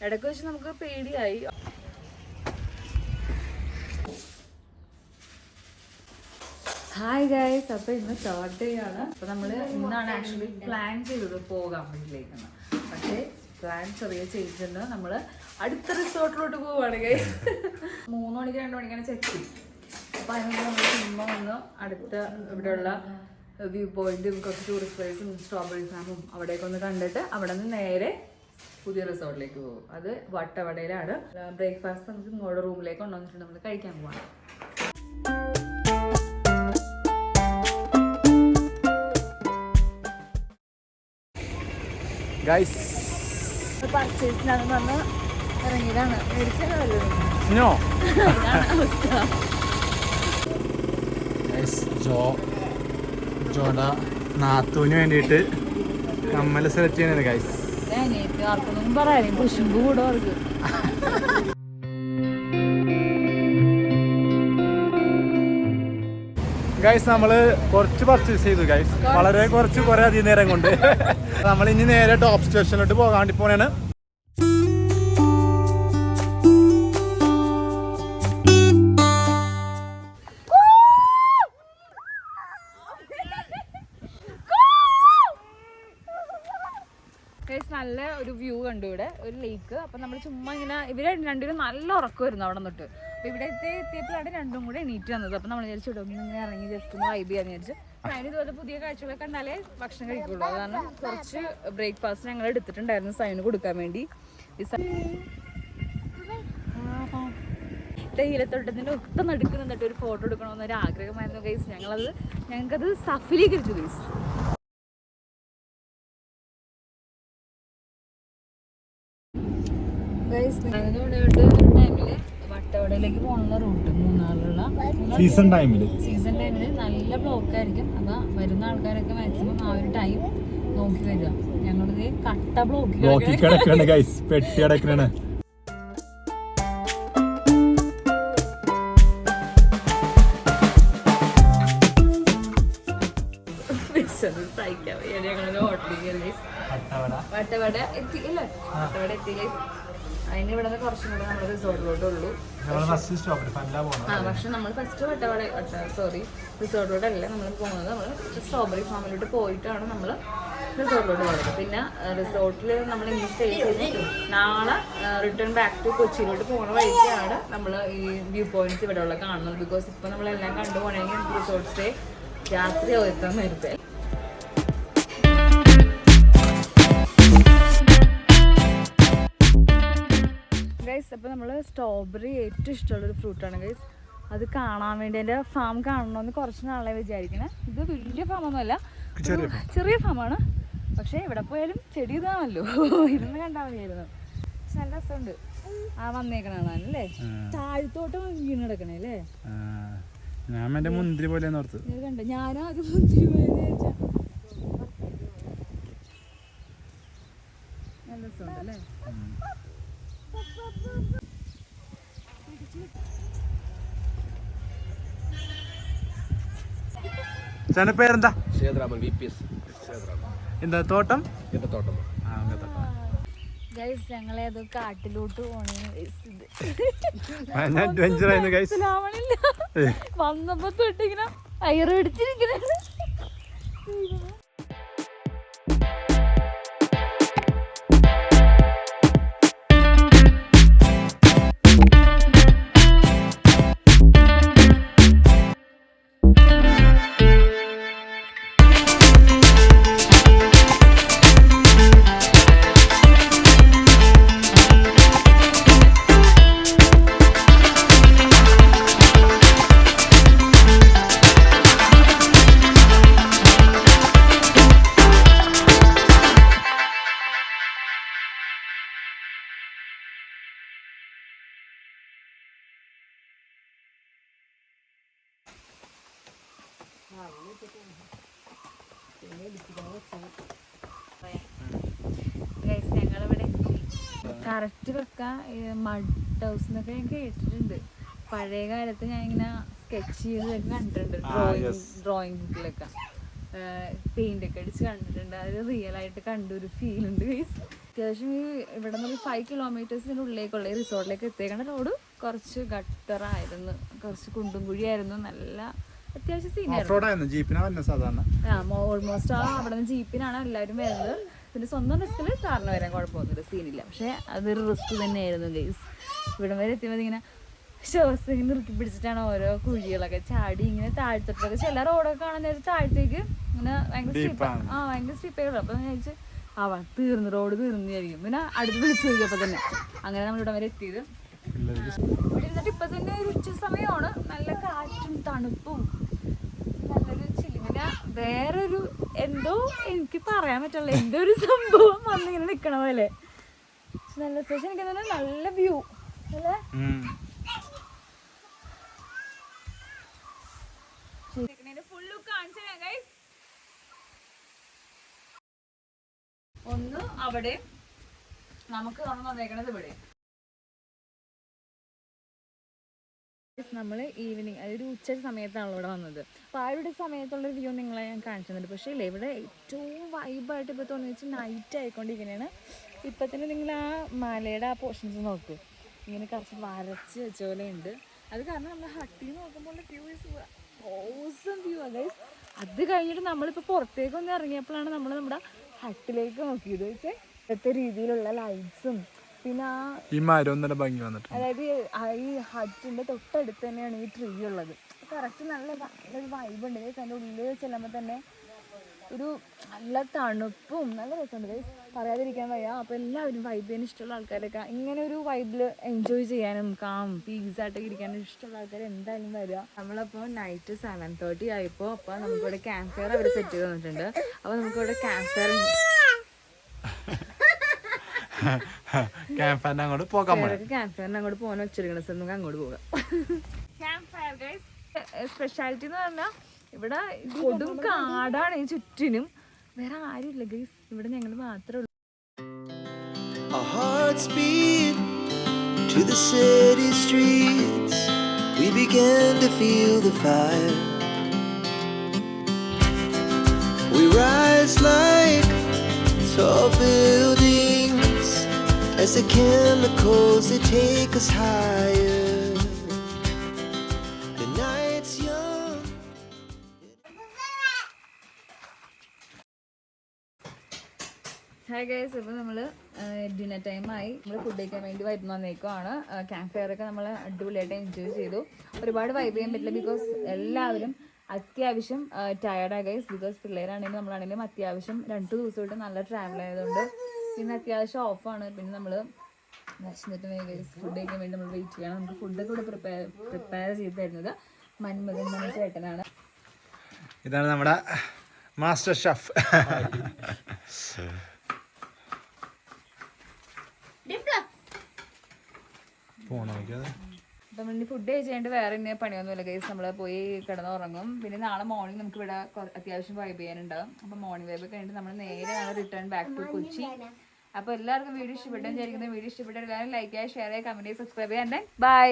ഇടയ്ക്ക് വെച്ച് നമുക്ക് പേടിയായി. ഹായ് ഗൈസ്, അപ്പോൾ ഇന്ന് 3rd ഡേ ആണ്. അപ്പോൾ നമ്മൾ ഇന്നാണ് ആക്ച്വലി പ്ലാൻ ചെയ്തത് പോകാൻ വേണ്ടിയിലേക്കാണ്. പക്ഷേ പ്ലാൻ ചെറിയ ചേഞ്ച് ഉണ്ട്. നമ്മൾ അടുത്ത റിസോർട്ടിലോട്ട് പോവുകയാണ് ഗൈസ്. 3 മണിക്ക് 2 മണിക്കാണ് ചെക്ക് ചെയ്യും. അപ്പോൾ അതിന് നമ്മൾ ചുമ്മാ വന്ന് അടുത്ത ഇവിടെയുള്ള വ്യൂ പോയിന്റും കുറച്ച് ടൂറിസ്റ്റ് പ്ലേസും സ്ട്രോബെറി ഫാമും അവിടേക്ക് ഒന്ന് കണ്ടിട്ട് അവിടെ നിന്ന് നേരെ പുതിയ റിസോർട്ടിലേക്ക് പോകും. അത് വട്ടവടയിലാണ്. ബ്രേക്ക്ഫാസ്റ്റ് നമുക്ക് ഇങ്ങോട്ട് റൂമിലേക്ക് കൊണ്ടുവന്നിട്ട് നമ്മൾ കഴിക്കാൻ പോവാണ്. പർച്ചേസിനാണെന്ന് പറഞ്ഞ് ഇറങ്ങിയതാണ്. ജോട നാത്തൂന് വേണ്ടിയിട്ട് കമ്മല് സെലക്ട് ചെയ്യണത് ഗൈസ്. ആർക്കൊന്നും പറയാൻ കുശുമ്പ് കൂടെ അവർക്ക്. ഗൈസ് നമ്മള് കുറച്ച് പർച്ചേസ് ചെയ്തു ഗൈസ്, വളരെ കുറെ അധികം നേരം കൊണ്ട്. നമ്മൾ ഇനി നേരെ ടോപ്പ് സ്റ്റേഷനിലോട്ട് പോകാൻ വേണ്ടി പോണാണ്. നല്ല ഒരു വ്യൂ കണ്ടു, ഇവിടെ ഒരു ലേക്ക്. അപ്പം നമ്മൾ ചുമ്മാ ഇങ്ങനെ ഇവര് രണ്ടുപേരും നല്ല ഉറക്കമായിരുന്നു അവിടെ നിന്നിട്ട്. അപ്പോൾ ഇവിടെ എത്തിയപ്പോഴാണ് രണ്ടും കൂടെ എണീറ്റ് വന്നത്. അപ്പം നമ്മൾ വിചാരിച്ചു ഒന്ന് ഇങ്ങനെ ഇറങ്ങി ജസ്റ്റ് ഒന്ന് വൈബ് ചെയ്യാന്ന് വിചാരിച്ചു. അതിന് ഇതുപോലെ പുതിയ കാഴ്ചകളൊക്കെ കണ്ടാലേ ഭക്ഷണം കഴിക്കുള്ളൂ. കാരണം കുറച്ച് ബ്രേക്ക്ഫാസ്റ്റ് ഞങ്ങൾ എടുത്തിട്ടുണ്ടായിരുന്നു സൈന് കൊടുക്കാൻ വേണ്ടി. തേയിലത്തോട്ടത്തിൻ്റെ ഒപ്പം നടുക്ക് നിന്നിട്ട് ഒരു ഫോട്ടോ എടുക്കണമെന്നൊരു ആഗ്രഹമായിരുന്നു ഗൈസ്. ഞങ്ങൾക്കത് സഫലീകരിച്ചു ഗൈസ്. വട്ടവടയിലേക്ക് പോകുന്ന റൂട്ട് മൂന്നാറിലുള്ള സീസൺ ടൈമില് നല്ല ബ്ലോക്ക് ആയിരിക്കും. അപ്പൊ വരുന്ന ആൾക്കാരൊക്കെ മാക്സിമം ആ ഒരു ടൈം നോക്കി വരിക. ഞങ്ങളിത് കട്ട ബ്ലോക്ക് സഹിക്കാൻ വയ്യ. ഞങ്ങളൊരു ഹോട്ടലിൽ വട്ടവട എത്തി അല്ലേ? വട്ടവട എത്തി ഗൈസ്. അതിന് ഇവിടെ നിന്ന് കുറച്ചും കൂടെ നമ്മൾ റിസോർട്ടിലോട്ടുള്ളൂ. പക്ഷെ നമ്മൾ ഫസ്റ്റ് റിസോർട്ടിലോട്ടല്ല നമ്മൾ പോകുന്നത്. നമ്മൾ സ്ട്രോബെറി ഫാമിലോട്ട് പോയിട്ടാണ് നമ്മൾ റിസോർട്ടിലോട്ട് പോകുന്നത്. പിന്നെ റിസോർട്ടിൽ നമ്മൾ ഇന്ന് സ്റ്റേ ചെയ്ത് നാളെ റിട്ടേൺ ബാക്ക് ടു കൊച്ചിയിലോട്ട് പോകുന്ന വഴിക്കാണ് നമ്മൾ ഈ വ്യൂ പോയിന്റ്സ് ഇവിടെ ഉള്ള കാണുന്നത്. ബിക്കോസ് ഇപ്പം നമ്മളെല്ലാം കണ്ടു പോകണമെങ്കിൽ റിസോർട്ട് സ്റ്റേ രാത്രി എത്താൻ നേരത്തെ. ഗൈസ്, അപ്പോൾ നമ്മൾ സ്ട്രോബെറി ഏറ്റവും ഇഷ്ടമുള്ളൊരു ഫ്രൂട്ടാണ് ഗൈസ്. അത് കാണാൻ വേണ്ടി എൻ്റെ ഫാം കാണണമെന്ന് കുറച്ച് നാളെ വിചാരിക്കണേ. ഇത് വലിയ ഫാമൊന്നുമല്ല, ചെറിയ ഫാമാണ്. പക്ഷേ ഇവിടെ പോയാലും ചെടി ഇതാണല്ലോ, ഇരുന്ന് കണ്ടാൽ മതിയായിരുന്നു. പക്ഷെ നല്ല രസമുണ്ട് ആ വന്നേക്കണല്ലേ. താഴ്ത്തോട്ടം വീണ് കിടക്കണേ അല്ലേ? മുന്തിരി പോലെ കണ്ട ഞാനാദ്യം മുന്തിരി പോലെ വിചാരിച്ച. നല്ല രസമുണ്ട് അല്ലേ? പേരെന്താ? എന്താ തോട്ടം? ഗൈസ്, ഞങ്ങളെ അത് കാട്ടിലോട്ട് വന്നപ്പോ തൊട്ടിങ്ങനെ അയറ് പിടിച്ചിരിക്കണ. ഞങ്ങളിവിടെ കറക്റ്റ് വെക്കാൻ മഡ് ഹൗസ് എന്നൊക്കെ ഞാൻ കേട്ടിട്ടുണ്ട്. പഴയ കാലത്ത് ഞാൻ ഇങ്ങനെ സ്കെച്ച് ചെയ്തതൊക്കെ കണ്ടിട്ടുണ്ട് ഡ്രോയിങ് ബുക്കിലൊക്കെ. പെയിന്റ് ഒക്കെ അടിച്ച് കണ്ടിട്ടുണ്ട്. അത് റിയൽ ആയിട്ട് കണ്ടൊരു ഫീൽ ഉണ്ട് ഗൈസ്. അത്യാവശ്യം ഈ ഇവിടെ നിന്ന് 5 കിലോമീറ്റേഴ്സിന് ഉള്ളിലേക്കുള്ള ഈ റിസോർട്ടിലേക്ക് എത്തിയേക്കേണ്ട റോഡ് കുറച്ച് ഗട്ടറായിരുന്നു, കുറച്ച് കുണ്ടും കുഴിയായിരുന്നു. നല്ല അത്യാവശ്യം സീനായിരുന്നു. ഓൾമോസ്റ്റ് അവിടെ നിന്ന് ജീപ്പിനാണ് എല്ലാവരും വരുന്നത്. പിന്നെ സ്വന്തം റിസ്കിൽ കാറിന് വരാൻ കുഴപ്പമൊന്നുമില്ല, സീനില്ല. പക്ഷെ അതൊരു റിസ്ക് തന്നെയായിരുന്നു ഗൈസ്. ഇവിടെ വരെ എത്തിയപ്പോൾ ഇങ്ങനെ ശ്വാസം ഇങ്ങനെ ഇറുക്കി പിടിച്ചിട്ടാണ് ഓരോ കുഴികളൊക്കെ ചാടി ഇങ്ങനെ താഴ്ത്തിട്ടൊക്കെ. ചില റോഡൊക്കെ കാണാൻ നേരത്തെ താഴത്തേക്ക് ഇങ്ങനെ ഭയങ്കര സ്റ്റീപ്പായുള്ളൂ. അപ്പം ഞാൻ ചോദിച്ചു തീർന്നു, റോഡ് തീർന്നായിരിക്കും. പിന്നെ അടുത്ത് വിളിച്ചു നോക്കിയപ്പോൾ തന്നെ അങ്ങനെ നമ്മൾ ഇവിടെ വരെ എത്തിയത്. ഇവിടെ ഇരുന്നിട്ട് ഇപ്പം തന്നെ ഒരു ഉച്ച സമയമാണ്, നല്ല കാറ്റും തണുപ്പും നല്ലൊരു ചില്ല്. പിന്നെ വേറൊരു എന്തോ എനിക്ക് പറയാൻ പറ്റുള്ള എന്തോ ഒരു സംഭവം വന്നിങ്ങനെ നിൽക്കണ പോലെ നല്ല സ്പെഷ്യൽ. എനിക്ക് തന്നെ നല്ല വ്യൂ അല്ലേ. ഫുൾ ലുക്ക് കാണിച്ചു തരാം ഗൈസ്. ഒന്ന് അവിടെ നമുക്ക് വന്നേക്കണത് ഇവിടെ. നമ്മൾ ഈവനിങ് അതൊരു ഉച്ച സമയത്താണല്ലോ ഇവിടെ വന്നത്. അപ്പോൾ ആ ഒരു സമയത്തുള്ളൊരു വ്യൂ നിങ്ങളെ ഞാൻ കാണിച്ചു തന്നിട്ട്. പക്ഷേ ഇല്ല, ഇവിടെ ഏറ്റവും വൈബായിട്ട് ഇപ്പോൾ തോന്നി വെച്ചാൽ നൈറ്റ് ആയിക്കൊണ്ടിരിക്കുന്നതാണ്. ഇപ്പം തന്നെ നിങ്ങൾ ആ മലയുടെ ആ പോർഷൻസ് നോക്കൂ, ഇങ്ങനെ കുറച്ച് വരച്ച് വെച്ച പോലെ ഉണ്ട്. അത് കാരണം നമ്മൾ ഹട്ടിൽ നോക്കുമ്പോൾ വ്യൂ ഇസ് ഓസം വ്യൂ ആ ഗൈസ്. അത് കഴിഞ്ഞിട്ട് നമ്മളിപ്പോൾ പുറത്തേക്കൊന്ന് ഇറങ്ങിയപ്പോഴാണ് നമ്മൾ നമ്മുടെ ഹട്ടിലേക്ക് നോക്കിയത്. വെച്ചാൽ ഇപ്പോഴത്തെ രീതിയിലുള്ള ലൈറ്റ്സും പിന്നെ ഈ മരം ഭംഗി വന്നിട്ട്, അതായത് ഈ ഹട്ടിൻ്റെ തൊട്ടടുത്ത് തന്നെയാണ് ഈ ട്രീ ഉള്ളത്. കറക്റ്റ് നല്ലൊരു വൈബ് ഉണ്ട് ഗൈസ്. അതിൻ്റെ ഉള്ളിൽ ചെല്ലുമ്പോൾ തന്നെ ഒരു നല്ല തണുപ്പും നല്ല രസമുണ്ട് ഗൈസ്, പറയാതിരിക്കാൻ വയ്യ. അപ്പോൾ എല്ലാവരും വൈബ് ചെയ്യാൻ ഇഷ്ടമുള്ള ആൾക്കാരൊക്കെ ഇങ്ങനെ ഒരു വൈബിൽ എൻജോയ് ചെയ്യാനും പീസായിട്ടൊക്കെ ഇരിക്കാനും ഇഷ്ടമുള്ള ആൾക്കാർ എന്തായാലും വരിക. നമ്മളപ്പോൾ നൈറ്റ് 7:30 ആയപ്പോൾ അപ്പോൾ നമുക്കിവിടെ ക്യാമ്പ് ഫയർ അവർ സെറ്റ് ചെയ്ത് തന്നിട്ടുണ്ട്. അപ്പോൾ നമുക്കിവിടെ ക്യാമ്പ് ഫയർ അങ്ങോട്ട് പോകാൻ വെച്ചിരിക്കണ സ്ഥലം നമുക്ക് അങ്ങോട്ട് പോകാം. ക്യാമ്പ് ഫയർ ഗൈസ് സ്പെഷ്യാലിറ്റി എന്ന് പറഞ്ഞാൽ ഇവിടെ കൊടും കാടാണ് ഈ ചുറ്റിനും, വേറെ ആരുമില്ല ഗൈസ്, ഇവിടെ ഞങ്ങൾ മാത്രമേ ഉള്ളൂ. Our hearts beat to the city streets. We began to feel the fire. We rise like tall buildings as the chemicals they take us higher. The night's young. Hi guys, ഇപ്പോൾ നമ്മൾ dinner ടൈമായി. നമ്മൾ food കഴിക്കാൻ വേണ്ടി വരുന്ന വന്നേക്കുവാണ്. Camp ഫയറൊക്കെ നമ്മൾ അടിപൊളിയായിട്ട് enjoy ചെയ്തു. ഒരുപാട് വൈബ് ചെയ്യാൻ പറ്റില്ല, ബിക്കോസ് എല്ലാവരും അത്യാവശ്യം ടയർഡായി ഗൈസ്. ബിക്കോസ് പിള്ളേരാണെങ്കിലും നമ്മളാണെങ്കിലും അത്യാവശ്യം 2 ദിവസമായിട്ട് നല്ല ട്രാവൽ ആയതുകൊണ്ട് പിന്നെ അത്യാവശ്യം ഓഫാണ്. പിന്നെ നമ്മൾ വിശന്നിട്ട് ഗൈസ് ഫുഡ് കഴിക്കാൻ വേണ്ടി നമ്മൾ വെയിറ്റ് ചെയ്യണം. നമുക്ക് ഫുഡൊക്കെ ഇവിടെ പ്രിപ്പയർ ചെയ്ത് തരുന്നത് മന്മഥൻ എന്ന ചേട്ടനാണ്. ഇതാണ് നമ്മുടെ മാസ്റ്റർ ഷെഫ്. അപ്പം ഇനി ഫുഡ് കഴിച്ചിട്ട് വേറെ ഇനി പണിയൊന്നുമില്ല ഗൈസ്. നമ്മൾ പോയി കിടന്നുറങ്ങും. പിന്നെ നാളെ മോർണിംഗ് നമുക്ക് ഇവിടെ അത്യാവശ്യം വൈബ് ചെയ്യാനുണ്ടാകും. അപ്പം മോർണിംഗ് വൈബ് കഴിഞ്ഞിട്ട് നമ്മൾ നേരെ റിട്ടേൺ ബാക്ക് ടു കൊച്ചി. അപ്പോൾ എല്ലാവർക്കും വീഡിയോ ഇഷ്ടപ്പെട്ടെന്ന് വിചാരിക്കുന്നത്. വീഡിയോ ഇഷ്ടപ്പെട്ട എല്ലാവരും ലൈക്ക് ചെയ്യുക, ഷെയർ ചെയ്യുക, കമൻറ്റ് ചെയ്യുക, സബ്സ്ക്രൈബ് ചെയ്യുക. ബൈ.